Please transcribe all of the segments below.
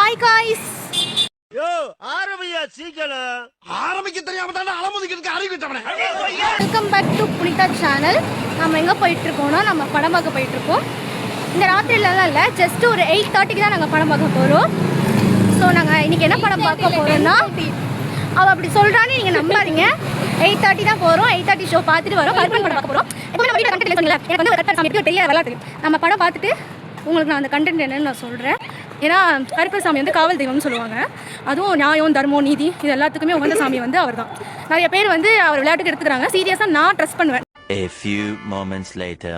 Hi guys. யோ ஆரம்பியா சீக்கிரம். ஆரம்பிக்க தெரியாம தான அலமுதிக்கிறதுக்கு அறிவிட்டவனே. Welcome back to Punitha channel. நம்ம எங்கே போயிட்டுருக்கோம்னா நம்ம படம் பார்க்க போயிட்டுருக்கோம். இந்த ராத்திரிலலாம் இல்லை, ஜஸ்ட் ஒரு 8:30க்கு தான் நாங்கள் படம் பார்க்க போகிறோம். ஸோ நாங்கள் இன்றைக்கி என்ன படம் பார்க்க போகிறோம்னா, அவள் அப்படி சொல்கிறான்னு நீங்கள் நம்பாதீங்க. 8:30 தான் போகிறோம். 8:30 ஷோ பார்த்துட்டு வரோம். கருப்பன் படம் பார்க்க போகிறோம். எப்போ நம்ம வீட்டில் கண்டென்ட் சொன்னீங்களா, எனக்கு வந்து ஒரு கருப்பன் சாமி தெரியாது விளாட்டு. நம்ம படம் பார்த்துட்டு உங்களுக்கு நான் அந்த கண்டென்ட் என்னன்னு நான் சொல்கிறேன். ஏன்னா கருப்பர் சாமி வந்து காவல் தெய்வம்னு சொல்லுவாங்க. அதுவும் நியாயம், தர்மம், நீதி இது எல்லாத்துக்குமே உகந்த சாமி வந்து அவர் தான். நிறைய பேர் வந்து அவர் விளையாட்டுக்கு எடுத்துக்கிறாங்க. சீரியஸாக நான் ட்ரஸ்ட் பண்ணுவேன். A few moments later.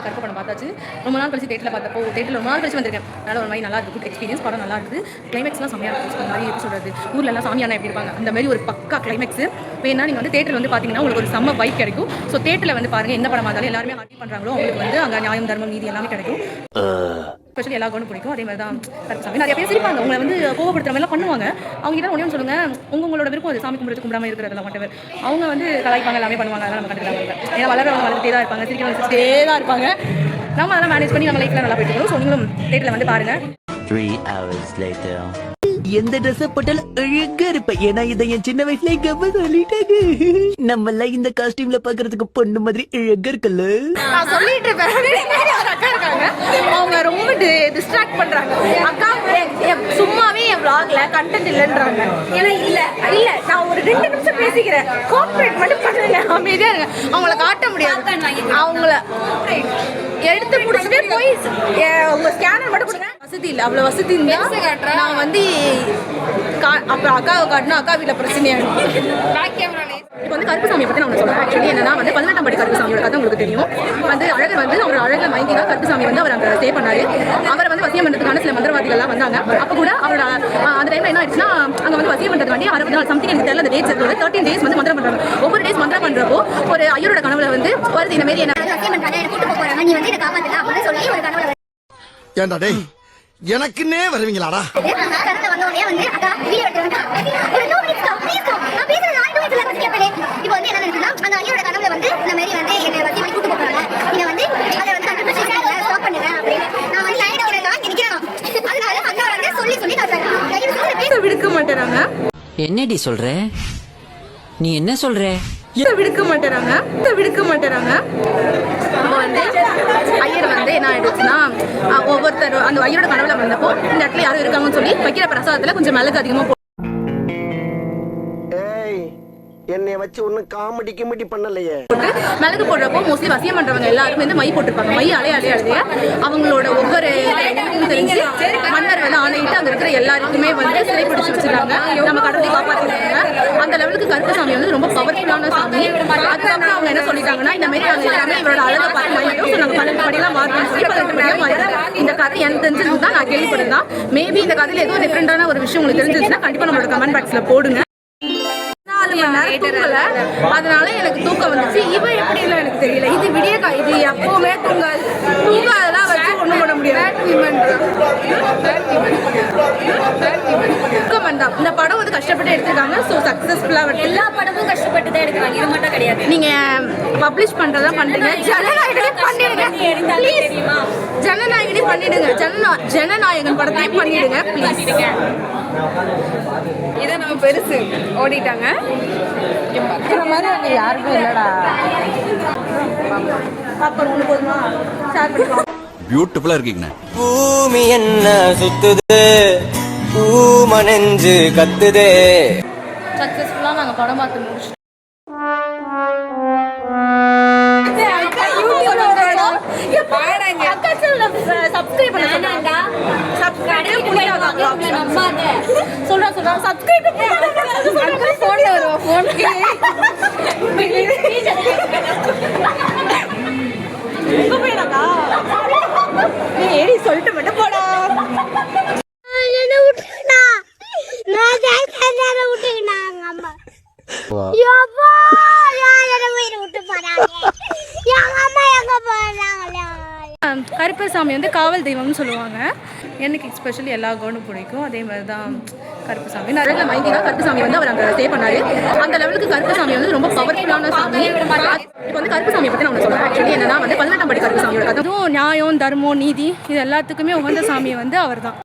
கருப்பு படம் பார்த்தாச்சு. ரொம்ப நாள் கழிச்சு தேட்டரில் பார்த்தப்போ, தேட்டரில் ரொம்ப நாள் கழிச்சு வந்திருக்கேன். அதனால் ஒரு மாதிரி நல்லா இருக்குது. Good experience. படம் நல்லா இருக்குது. கிளைமேக்ஸ்லாம் செம்மையாக இருக்குது. அந்த மாதிரி எப்படி சொல்கிறது, ஊர்லலாம் சாமியானா எப்படி இருப்பாங்க அந்த மாதிரி ஒரு பக்கா கிளைமேக்ஸ். வேணா நீங்கள் வந்து தேட்டரில் வந்து பார்த்தீங்கன்னா உங்களுக்கு ஒரு செம்ம வைப் கிடைக்கும். ஸோ தேட்டரில் வந்து பாருங்கள், என்ன படம் பார்த்தாலும் எல்லாருமே ஹாப்பி பண்ணுறாங்களோ அவங்களுக்கு வந்து அங்கே நியாயம், தர்மம், நீதி எல்லாமே கிடைக்கும். ஸ்பெஷலி எல்லா கவனம் பிடிக்கும். அதே மாதிரி தான் கருப்பு சாமி. நிறைய பேர் சிரிப்பாங்க, உங்களை வந்து கோவப்படுத்துற மாதிரிலாம் பண்ணுவாங்க. அவங்க கிட்ட ஒன்றும் சொல்லுங்கள், உங்களோட விருப்பம் அது சாமி கும்பிட்டு கும்பிடாமல் இருக்கிறதெல்லாம் மட்டும். அவங்க வந்து கலாய்ப்பாங்க, எல்லாமே பண்ணுவாங்க. அதெல்லாம் நம்ம கண்டுக்கலாம். ஏன்னா வளரவங்க வளர்த்துட்டே தான் இருப்பாங்க, சிரிக்கிறவங்க சிரிச்சிட்டே தான் இருப்பாங்க. நம்ம அதெல்லாம் மேனேஜ் பண்ணி நம்ம லைஃப்ல நல்லா போயிட்டு இருக்கோம். ஸோ நீங்களும் தேட்டரில் வந்து பாருங்க. 3 hours later. எந்த ட்ரெஸ் போட்டாலும் அழகா இருப்பேன். ஏன்னா இதை என் சின்ன வயசுல எங்க அம்மா சொல்லிட்டாங்க. நம்ம எல்லாம் இந்த காஸ்டியூம்ல பாக்குறதுக்கு பொண்ணு மாதிரி அழகா இருக்குல்ல. நான் சொல்லிட்டு இருப்பேன். ஒரு அக்கா இருக்காங்க, அவங்க ரொம்ப டிஸ்ட்ராக்ட் பண்றாங்க. அக்கா சும்மாவே என் vlogல கண்டென்ட் இல்லைன்றாங்க. ஏன்னா இல்ல நான் ஒரு 2 நிமிஷம் பேசிக்கிறேன், கோஆபரேட் மட்டும் பண்ணுங்க, அமைதியா இருங்க. அவங்கள காட்ட முடியாது. அவங்கள எடுத்து முடிச்சுட்டு போய் உங்க ஸ்கேனர் மட்டும் கொடுங்க. வசதி இல்லை, அவ்வளோ வசதி இருந்தா நான் வந்து அப்புறம் அக்காவை காட்டினா அக்கா வீட்டில் பிரச்சனையாகும். இப்போ வந்து கருப்பு சாமியை பற்றி நான் ஒன்று சொல்கிறேன். ஆக்சுவலி என்னன்னா வந்து 18ஆம் படி கருப்பு சாமியோட கதை உங்களுக்கு தெரியும். வந்து அழகர் வந்து அவர் அழகை மயங்கி தான் கருப்பு சாமி வந்து அவர் அங்கே ஸ்டே பண்ணாரு. அவரை வந்து வசியம் பண்ணுறதுக்கான சில மந்திரவாதிகள்லாம் வந்தாங்க. அப்போ கூட அவரோட அந்த டைமில் என்ன ஆயிடுச்சுன்னா, அங்கே வந்து வசியம் பண்ணுறதுக்காண்டி 60 நாள் சம்திங் எனக்கு தெரியல, அந்த டேட்ஸ் 13 days வந்து மந்திரம் பண்ணுறாங்க. ஒவ்வொரு டேஸ் மந்திரம் பண்ணுறப்போ ஒரு ஐயரோட கனவுல வந்து வருது இந்த மாதிரி என்ன ஏண்டா டேய், எனக்குன்னே வருவீங்களாடா? விடுக்க மாட்டேறாங்க. என்னடி சொல்ற? நீ என்ன சொல்ற? விடுக்க மாட்டேறாங்க. வந்து ஐயர் வந்து என்ன ஆயிடுச்சுன்னா, ஒவ்வொருத்தர் அந்த ஐயரோட கனவுல வந்தப்போ இந்த இடத்துல யாரும் இருக்காங்கன்னு சொல்லி வைக்கிற பிரசாதத்துல கொஞ்சம் மிளகு அதிகமா என்னை வச்சு ஒன்னும் காமெடி கிமெடி பண்ணலையே. மிளகு போடுறப்போ மோஸ்ட்லி வசியம் பண்றவங்க எல்லாருமே வந்து மை போட்டுருப்பாங்க. மை அலைய அவங்களோட ஒவ்வொரு தெரிஞ்சு மன்னர் வந்து ஆணையிட்டு அங்க இருக்கிற எல்லாருக்குமே வந்து சிறை பிடிச்சு வச்சிருக்காங்க. நம்ம கடவுளை காப்பாற்றிருக்காங்க. அந்த லெவலுக்கு கருப்பு சாமி வந்து ரொம்ப பவர்ஃபுல்லான சாமி. அதுக்கப்புறம் அவங்க என்ன சொல்லிட்டாங்கன்னா, இந்த மாதிரி அவங்க எல்லாமே இவரோட அழகை பார்த்து மையிட்டோம். நம்ம 12 படிலாம் மாறணும்னு சொல்லி 18 படியாக மாறிடும். இந்த கதை எனக்கு தெரிஞ்சது தான், நான் கேள்விப்படுறேன். மேபி இந்த கதையில ஏதோ டிஃப்ரெண்டான ஒரு விஷயம் உங்களுக்கு தெரிஞ்சிச்சுன்னா கண்டிப்பா நம்மளோட கமெண்ட் பாக்ஸ்ல போடுங்க. 4 மணி நேரம் தூங்கல, அதனால எனக்கு தூக்கம் வந்துச்சு. இவன் எப்படி இல்லை எனக்கு தெரியல. இது விடிய இது எப்பவுமே தூங்காதெல்லாம் வச்சு ஒண்ணும் பண்ண முடியாது. இந்த படம் வந்து கஷ்டப்பட்டு எடுத்துருக்காங்க. ஸோ சக்சஸ்ஃபுல்லா எல்லா படமும் கஷ்டப்பட்டு தான் எடுக்கிறாங்க. இது மட்டும் கிடையாது. நீங்க பப்ளிஷ் பண்றதா பண்றீங்க, ஜனநாயகனே பண்ணிடுங்க. ஜனநாயகனே பண்ணிடுங்க. ஜனநாயகன் படத்தையும் பண்ணிடுங்க ப்ளீஸ். இதை நம்ம பெருசு ஓடிட்டாங்க. மாதிரி அங்கே யாருக்கும் இல்லடா. பியூட்டிஃபுல்லா இருக்கீங்க. பூமி என்ன சுத்துது, பூமனெஞ்சு கத்துதே. சக்சஸ்ஃபுல்லா நாங்க படம் பார்த்து முடிச்சிட்டோம். சப்ஸ்கிரைப் பண்ணுங்க. சப்ஸ்கிரைப் சொல்றேன். சப்ஸ்கிரைப் போன்ல வரும். போனுக்கு ஏடி சொல்லிட்டு மட்டும் போடா. கருப்பர் சாமி வந்து காவல் தெய்வம்னு சொல்லுவாங்க. எனக்கு எஸ்பெஷலி எல்லா கவனும் பிடிக்கும். அதே மாதிரி தான் கருப்புசாமி நிறைய மைதி தான் கருப்புசாமி வந்து அவர் அங்கே ஸ்டே பண்ணாரு. அந்த லெவலுக்கு கருப்புசாமி வந்து ரொம்ப பவர்ஃபுல்லான சாமி. இப்போ வந்து கருப்புசாமியை பற்றி நான் ஒன்று சொல்கிறேன். ஆக்சுவலி என்னன்னா வந்து 18ஆம் படி கருப்புசாமியோட அதுவும் நியாயம், தர்மம், நீதி இது எல்லாத்துக்குமே உகந்த சாமி வந்து அவர் தான்.